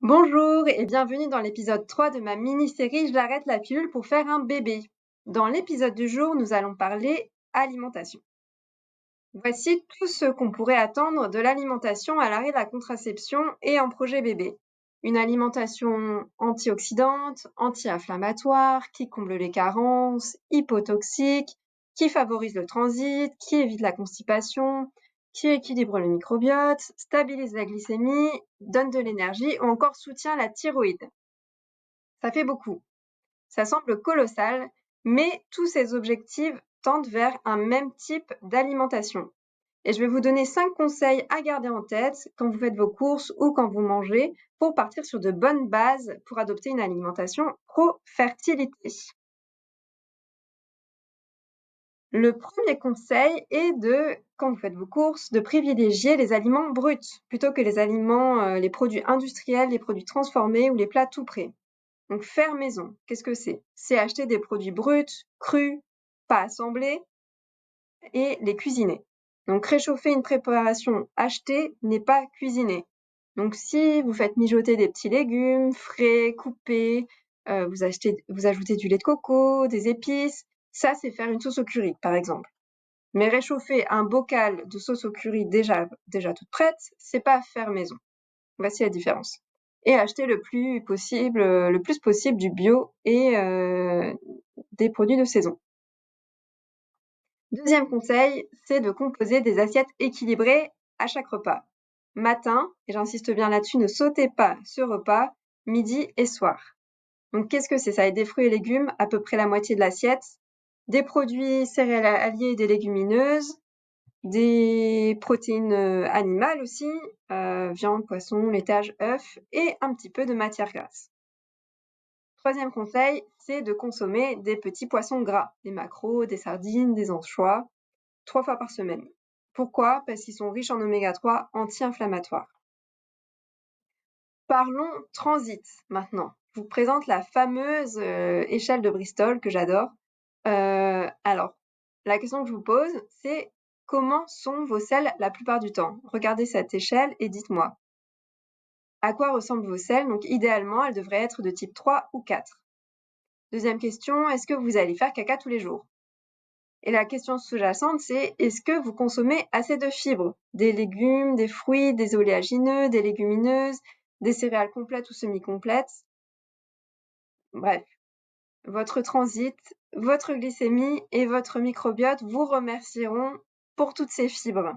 Bonjour et bienvenue dans l'épisode 3 de ma mini-série J'arrête la pilule pour faire un bébé. Dans l'épisode du jour, nous allons parler alimentation. Voici tout ce qu'on pourrait attendre de l'alimentation à l'arrêt de la contraception et en projet bébé. Une alimentation antioxydante, anti-inflammatoire, qui comble les carences, hypotoxique, qui favorise le transit, qui évite la constipation, qui équilibre le microbiote, stabilise la glycémie, donne de l'énergie ou encore soutient la thyroïde. Ça fait beaucoup. Ça semble colossal, mais tous ces objectifs tendent vers un même type d'alimentation. Et je vais vous donner 5 conseils à garder en tête quand vous faites vos courses ou quand vous mangez pour partir sur de bonnes bases pour adopter une alimentation pro-fertilité. Le premier conseil est quand vous faites vos courses, de privilégier les aliments bruts plutôt que les aliments, les produits industriels, les produits transformés ou les plats tout prêts. Donc faire maison, qu'est-ce que c'est? C'est acheter des produits bruts, crus, pas assemblés et les cuisiner. Donc réchauffer une préparation achetée n'est pas cuisiner. Donc si vous faites mijoter des petits légumes frais, coupés, vous ajoutez du lait de coco, des épices, ça c'est faire une sauce au curry par exemple. Mais réchauffer un bocal de sauce au curry déjà toute prête, c'est pas faire maison. Voici la différence. Et acheter le plus possible du bio et des produits de saison. Deuxième conseil, c'est de composer des assiettes équilibrées à chaque repas. Matin, et j'insiste bien là-dessus, ne sautez pas ce repas, midi et soir. Donc qu'est-ce que c'est? Ça va être des fruits et légumes, à peu près la moitié de l'assiette, des produits céréaliers et des légumineuses, des protéines animales aussi, viande, poisson, laitage, œufs et un petit peu de matière grasse. Troisième conseil, c'est de consommer des petits poissons gras, des maquereaux, des sardines, des anchois, 3 fois par semaine. Pourquoi? Parce qu'ils sont riches en oméga 3 anti-inflammatoires. Parlons transit maintenant. Je vous présente la fameuse échelle de Bristol que j'adore. Alors, la question que je vous pose, c'est comment sont vos selles la plupart du temps? Regardez cette échelle et dites-moi. À quoi ressemblent vos selles? Donc idéalement, elles devraient être de type 3 ou 4. Deuxième question, est-ce que vous allez faire caca tous les jours? Et la question sous-jacente, c'est est-ce que vous consommez assez de fibres? Des légumes, des fruits, des oléagineux, des légumineuses, des céréales complètes ou semi-complètes? Bref, votre transit, votre glycémie et votre microbiote vous remercieront pour toutes ces fibres.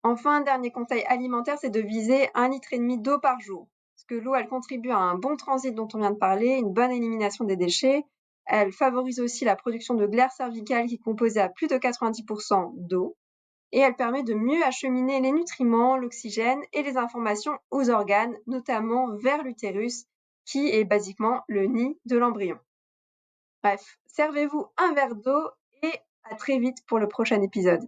Enfin, un dernier conseil alimentaire, c'est de viser 1,5 litre d'eau par jour. Parce que l'eau, elle contribue à un bon transit dont on vient de parler, une bonne élimination des déchets. Elle favorise aussi la production de glaire cervicale qui est composée à plus de 90% d'eau. Et elle permet de mieux acheminer les nutriments, l'oxygène et les informations aux organes, notamment vers l'utérus, qui est basiquement le nid de l'embryon. Bref, servez-vous un verre d'eau et à très vite pour le prochain épisode.